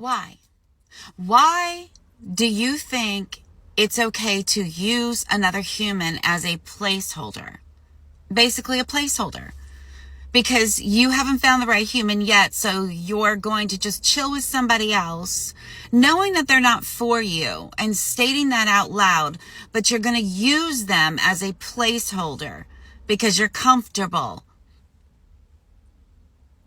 Why? Why do you think it's okay to use another human as a placeholder? Basically a placeholder. Because you haven't found the right human yet, so you're going to just chill with somebody else, knowing that they're not for you and stating that out loud, but you're going to use them as a placeholder because you're comfortable.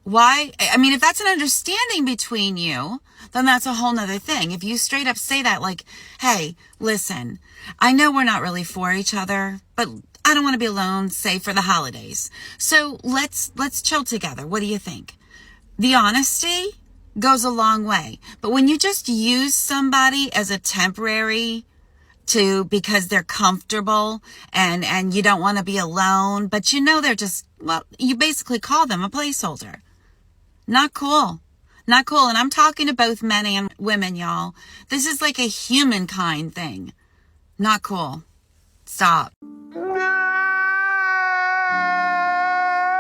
Why? I mean, if that's an understanding between you, then that's a whole nother thing. If you straight up say that, like, hey, listen, I know we're not really for each other, but I don't want to be alone, say for the holidays. So let's chill together. What do you think? The honesty goes a long way. But when you just use somebody as a temporary because they're comfortable and you don't want to be alone, but you know they're just, well, you basically call them a placeholder. Not cool. Not cool. And I'm talking to both men and women, y'all. This is like a humankind thing. Not cool. Stop.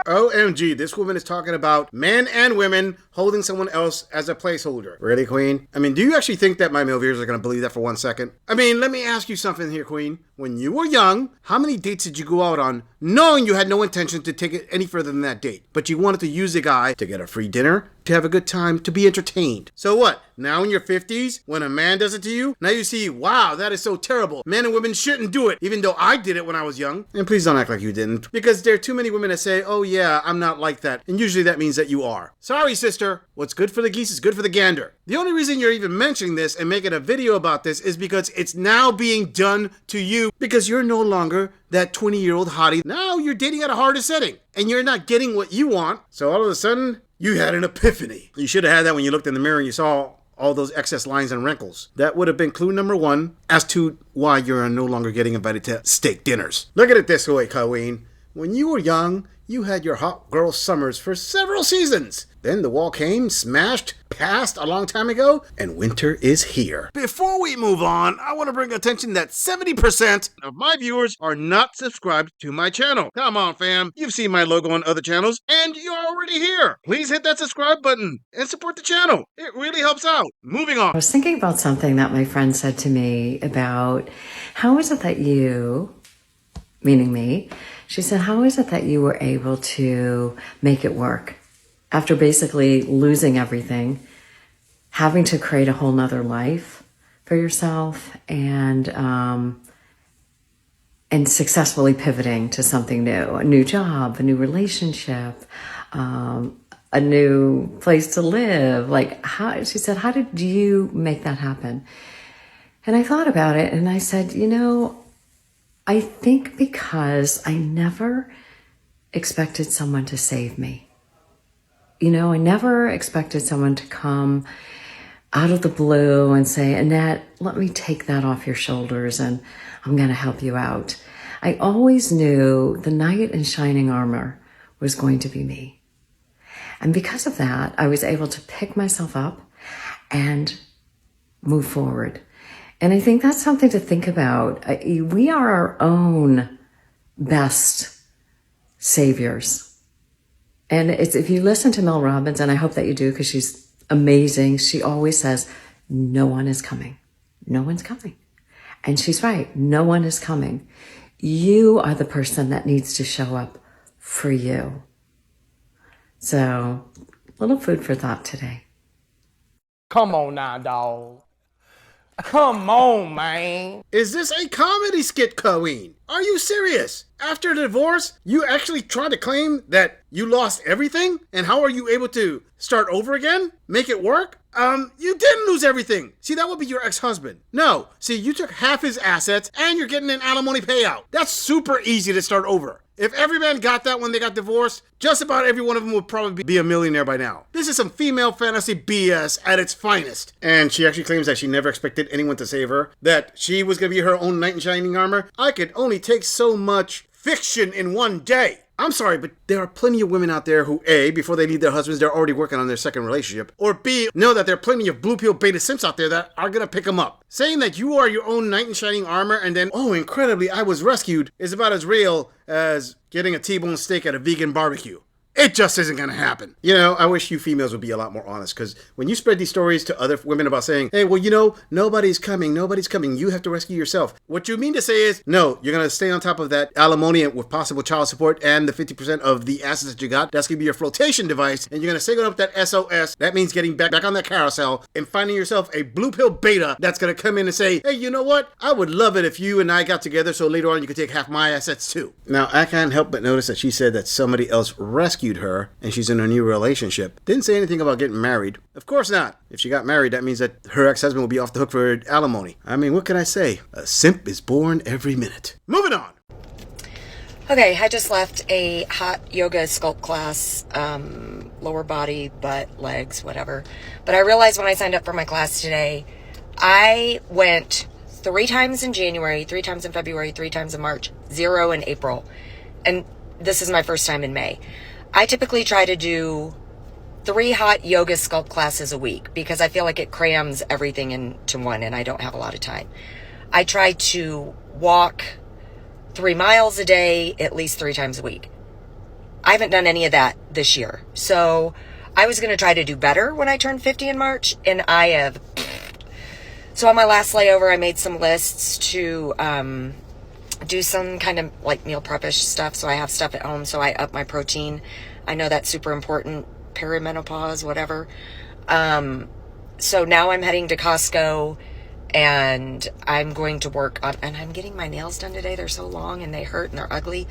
OMG, this woman is talking about men and women holding someone else as a placeholder. Really, Queen? I mean, do you actually think that my male viewers are going to believe that for 1 second? I mean, let me ask you something here, Queen. When you were young, how many dates did you go out on knowing you had no intention to take it any further than that date? But you wanted to use the guy to get a free dinner, to have a good time, to be entertained. So what? Now in your 50s, when a man does it to you, now you see, wow, that is so terrible. Men and women shouldn't do it, even though I did it when I was young. And please don't act like you didn't, because there are too many women that say, oh yeah, I'm not like that. And usually that means that you are. Sorry, sister. What's good for the geese is good for the gander. The only reason you're even mentioning this and making a video about this is because it's now being done to you, because you're no longer that 20-year-old hottie. Now you're dating at a harder setting and you're not getting what you want. So all of a sudden, you had an epiphany. You should have had that when you looked in the mirror and you saw all those excess lines and wrinkles. That would have been clue number 1 as to why you're no longer getting invited to steak dinners. Look at it this way, Colleen. When you were young, you had your hot girl summers for several seasons. Then the wall came, smashed, passed a long time ago, and winter is here. Before we move on, I want to bring attention that 70% of my viewers are not subscribed to my channel. Come on, fam. You've seen my logo on other channels, and you're already here. Please hit that subscribe button and support the channel. It really helps out. Moving on. I was thinking about something that my friend said to me about how is it that you, meaning me, she said, how is it that you were able to make it work? After basically losing everything, having to create a whole nother life for yourself and successfully pivoting to something new, a new job, a new relationship, a new place to live. Like she said, how did you make that happen? And I thought about it and I said, you know, I think because I never expected someone to save me. You know, I never expected someone to come out of the blue and say, Annette, let me take that off your shoulders and I'm going to help you out. I always knew the knight in shining armor was going to be me. And because of that, I was able to pick myself up and move forward. And I think that's something to think about. We are our own best saviors. And if you listen to Mel Robbins, and I hope that you do because she's amazing, she always says, no one is coming. No one's coming. And she's right. No one is coming. You are the person that needs to show up for you. So, a little food for thought today. Come on now, dog. Come on, man. Is this a comedy skit, Colleen? Are you serious? After the divorce, you actually tried to claim that you lost everything? And how are you able to start over again? Make it work? You didn't lose everything. See, that would be your ex-husband. No, see, you took half his assets and you're getting an alimony payout. That's super easy to start over. If every man got that when they got divorced, just about every one of them would probably be a millionaire by now. This is some female fantasy BS at its finest. And she actually claims that she never expected anyone to save her, that she was going to be her own knight in shining armor. I could only take so much fiction in one day. I'm sorry, but there are plenty of women out there who, A, before they leave their husbands, they're already working on their second relationship, or B, know that there are plenty of blue pill beta simps out there that are gonna pick them up. Saying that you are your own knight in shining armor and then, oh, incredibly, I was rescued, is about as real as getting a T-bone steak at a vegan barbecue. It just isn't going to happen. You know, I wish you females would be a lot more honest, because when you spread these stories to other women about saying, hey, well, you know, nobody's coming, you have to rescue yourself. What you mean to say is, no, you're going to stay on top of that alimony with possible child support and the 50% of the assets that you got. That's going to be your flotation device, and you're going to stay up that SOS. That means getting back on that carousel and finding yourself a blue pill beta that's going to come in and say, hey, you know what? I would love it if you and I got together so later on you could take half my assets too. Now, I can't help but notice that she said that somebody else rescued her and she's in a new relationship. Didn't say anything about getting married. Of course not. If she got married, that means that her ex-husband will be off the hook for alimony. I mean, what can I say? A simp is born every minute. Moving on. Okay, I just left a hot yoga sculpt class, lower body, butt, legs, whatever. But I realized when I signed up for my class today, I went 3 times in January, 3 times in February, 3 times in March, 0 in April. And this is my first time in May. I typically try to do 3 hot yoga sculpt classes a week because I feel like it crams everything into one and I don't have a lot of time. I try to walk 3 miles a day at least 3 times a week. I haven't done any of that this year. So I was going to try to do better when I turned 50 in March, and I have. So on my last layover, I made some lists to do some kind of like meal prep-ish stuff. So I have stuff at home. So I up my protein. I know that's super important. Perimenopause, whatever. So now I'm heading to Costco and I'm going to work on, and I'm getting my nails done today. They're so long and they hurt and they're ugly.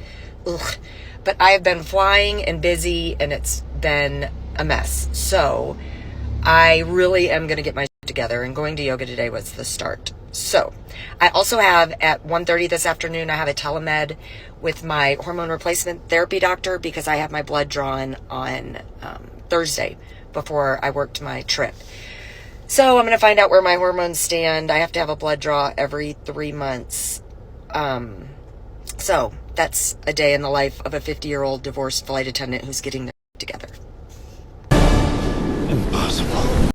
Ugh. But I have been flying and busy and it's been a mess. So I really am going to get my shit together, and going to yoga today was the start. So I also have at 1:30 this afternoon, I have a telemed with my hormone replacement therapy doctor because I have my blood drawn on Thursday before I worked my trip. So I'm going to find out where my hormones stand. I have to have a blood draw every 3 months. So that's a day in the life of a 50-year-old divorced flight attendant who's getting their together.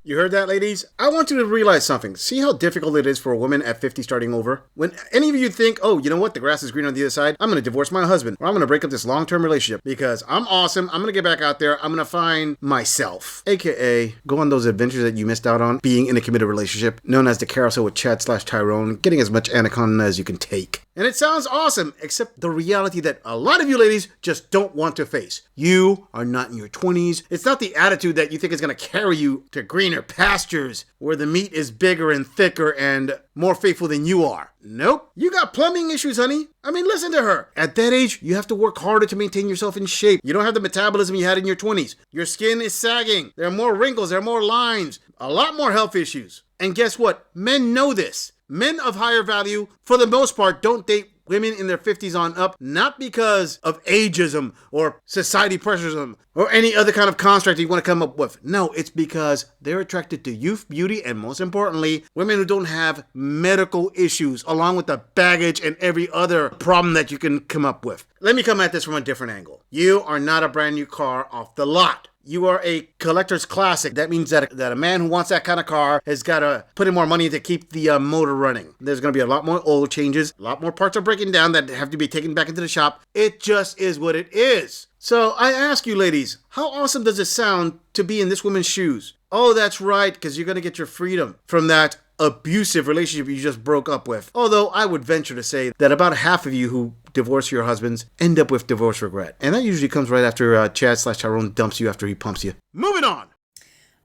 You heard that, ladies? I want you to realize something. See how difficult it is for a woman at 50 starting over? When any of you think, oh, you know what? The grass is green on the other side. I'm going to divorce my husband, or I'm going to break up this long-term relationship because I'm awesome. I'm going to get back out there. I'm going to find myself. AKA, go on those adventures that you missed out on being in a committed relationship, known as the carousel with Chad/Tyrone, getting as much anaconda as you can take. And it sounds awesome, except the reality that a lot of you ladies just don't want to face. You are not in your 20s. It's not the attitude that you think is going to carry you to greener pastures where the meat is bigger and thicker and more faithful than you are. Nope. You got plumbing issues, honey. I mean, listen to her. At that age, you have to work harder to maintain yourself in shape. You don't have the metabolism you had in your 20s. Your skin is sagging. There are more wrinkles. There are more lines. A lot more health issues. And guess what? Men know this. Men of higher value, for the most part, don't date women in their 50s on up, not because of ageism or society pressurism or any other kind of construct you want to come up with. No, it's because they're attracted to youth, beauty, and most importantly, women who don't have medical issues, along with the baggage and every other problem that you can come up with. Let me come at this from a different angle. You are not a brand new car off the lot. You are a collector's classic. That means that a man who wants that kind of car has got to put in more money to keep the motor running. There's going to be a lot more oil changes. A lot more parts are breaking down that have to be taken back into the shop. It just is what it is. So I ask you ladies, how awesome does it sound to be in this woman's shoes? Oh, that's right, because you're going to get your freedom from that abusive relationship you just broke up with. Although I would venture to say that about half of you who divorce your husbands end up with divorce regret. And that usually comes right after Chad/Tyrone dumps you after he pumps you. Moving on.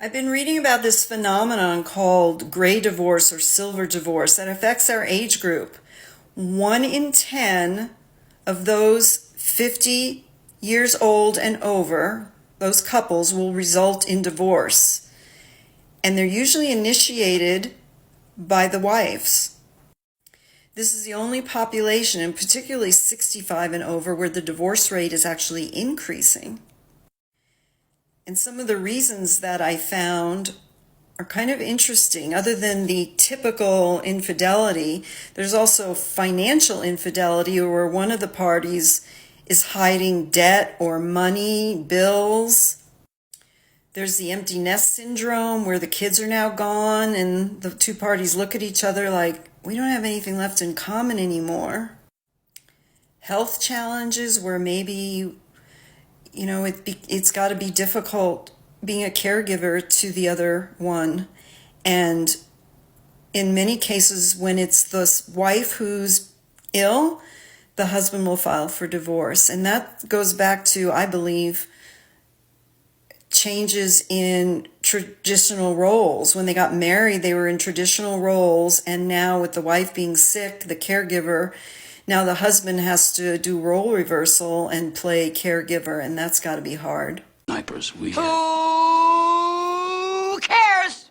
I've been reading about this phenomenon called gray divorce or silver divorce that affects our age group. 1 in 10 of those 50 years old and over, those couples, will result in divorce. And they're usually initiated by the wives. This is the only population, and particularly 65 and over, where the divorce rate is actually increasing. And some of the reasons that I found are kind of interesting. Other than the typical infidelity, there's also financial infidelity where one of the parties is hiding debt or money, bills. There's the empty nest syndrome where the kids are now gone and the two parties look at each other like, we don't have anything left in common anymore. Health challenges where maybe it's got to be difficult being a caregiver to the other one. And in many cases, when it's the wife who's ill, the husband will file for divorce. And that goes back to, I believe, changes in traditional roles. When they got married, they were in traditional roles. And now with the wife being sick, the caregiver, now the husband has to do role reversal and play caregiver. And that's got to be hard. Snipers, we Who cares?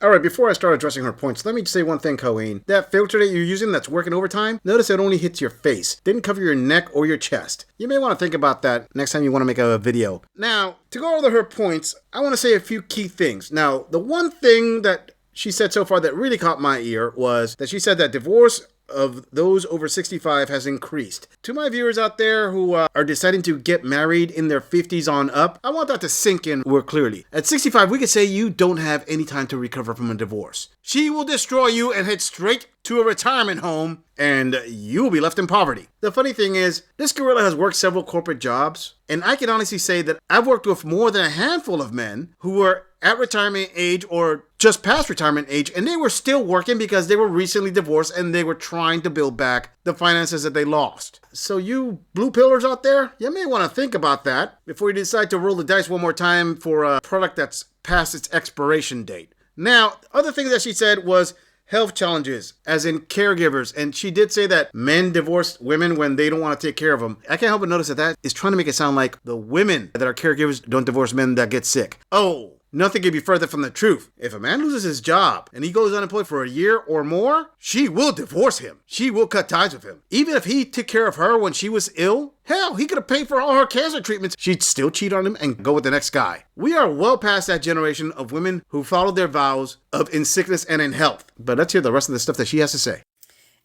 All right, before I start addressing her points, let me say one thing, Colleen. That filter that you're using that's working overtime, notice it only hits your face. Didn't cover your neck or your chest. You may want to think about that next time you want to make a video. Now, to go over her points, I want to say a few key things. Now, the one thing that she said so far that really caught my ear was that she said that divorce of those over 65 has increased. To my viewers out there who are deciding to get married in their 50s on up, I want that to sink in more clearly. At 65, we could say you don't have any time to recover from a divorce. She will destroy you and head straight to a retirement home, and you will be left in poverty. The funny thing is, this gorilla has worked several corporate jobs, and I can honestly say that I've worked with more than a handful of men who were at retirement age or just past retirement age, and they were still working because they were recently divorced and they were trying to build back the finances that they lost. So you blue pillars out there, you may want to think about that before you decide to roll the dice one more time for a product that's past its expiration date. Now, other things that she said was health challenges, as in caregivers. And she did say that men divorce women when they don't want to take care of them. I can't help but notice that that is trying to make it sound like the women that are caregivers don't divorce men that get sick. Oh, nothing could be further from the truth. If a man loses his job and he goes unemployed for a year or more, she will divorce him. She will cut ties with him. Even if he took care of her when she was ill, hell, he could have paid for all her cancer treatments. She'd still cheat on him and go with the next guy. We are well past that generation of women who followed their vows of in sickness and in health. But let's hear the rest of the stuff that she has to say.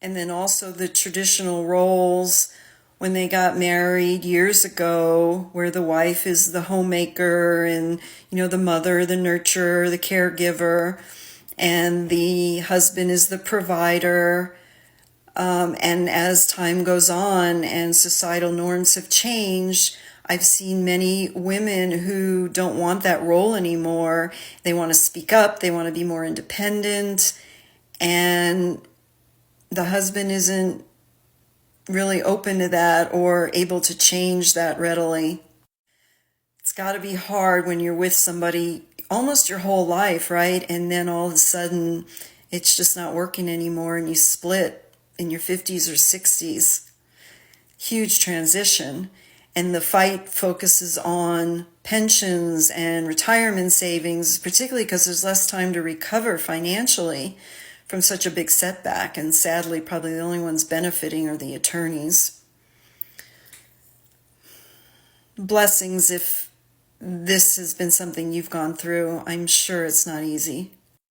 And then also the traditional roles when they got married years ago, where the wife is the homemaker and, the mother, the nurturer, the caregiver, and the husband is the provider. And as time goes on and societal norms have changed, I've seen many women who don't want that role anymore. They want to speak up. They want to be more independent. And the husband isn't really open to that or able to change that readily. It's got to be hard when you're with somebody almost your whole life, right? And then all of a sudden it's just not working anymore and you split in your 50s or 60s. Huge transition. And the fight focuses on pensions and retirement savings, particularly because there's less time to recover financially from such a big setback, and sadly, probably the only ones benefiting are the attorneys. Blessings if this has been something you've gone through. I'm sure it's not easy.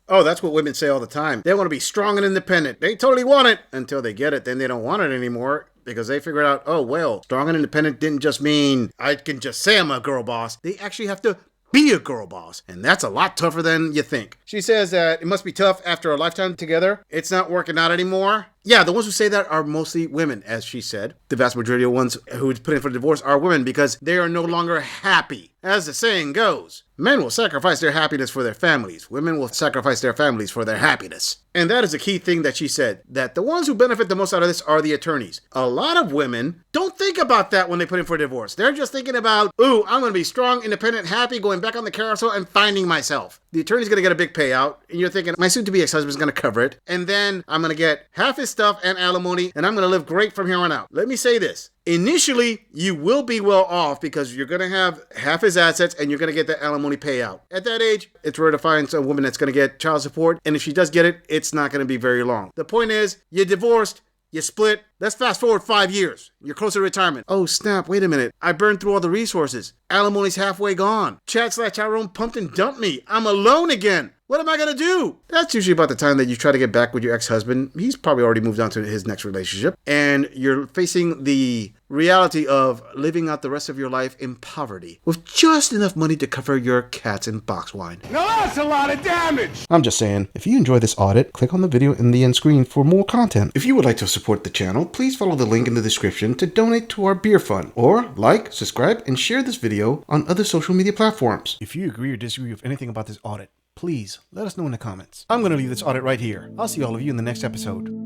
Oh, that's what women say all the time. They want to be strong and independent. They totally want it until they get it. Then they don't want it anymore because they figured out, oh, well, strong and independent didn't just mean I can just say I'm a girl boss. They actually have to be a girl boss, and that's a lot tougher than you think. She says that it must be tough after a lifetime together. It's not working out anymore. Yeah, the ones who say that are mostly women, as she said. The vast majority of ones who put in for divorce are women because they are no longer happy. As the saying goes, men will sacrifice their happiness for their families. Women will sacrifice their families for their happiness. And that is a key thing that she said, that the ones who benefit the most out of this are the attorneys. A lot of women don't think about that when they put in for divorce. They're just thinking about, ooh, I'm going to be strong, independent, happy, going back on the carousel and finding myself. The attorney's going to get a big payout, and you're thinking, my soon-to-be ex-husband's going to cover it, and then I'm going to get half his stuff and alimony, and I'm going to live great from here on out. Let me say this. Initially, you will be well off because you're going to have half his assets and you're going to get the alimony payout. At that age, it's rare to find a woman that's going to get child support, and if she does get it, it's not going to be very long. The point is, you're divorced, you split. Let's fast forward 5 years. You're closer to retirement. Oh, snap. Wait a minute. I burned through all the resources. Alimony's halfway gone. Chad/Tyrone pumped and dumped me. I'm alone again. What am I going to do? That's usually about the time that you try to get back with your ex-husband. He's probably already moved on to his next relationship. And you're facing the reality of living out the rest of your life in poverty with just enough money to cover your cats and box wine. Now that's a lot of damage. I'm just saying, if you enjoy this audit, click on the video in the end screen for more content. If you would like to support the channel, please follow the link in the description to donate to our beer fund, or like, subscribe, and share this video on other social media platforms. If you agree or disagree with anything about this audit, please let us know in the comments. I'm going to leave this audit right here. I'll see all of you in the next episode.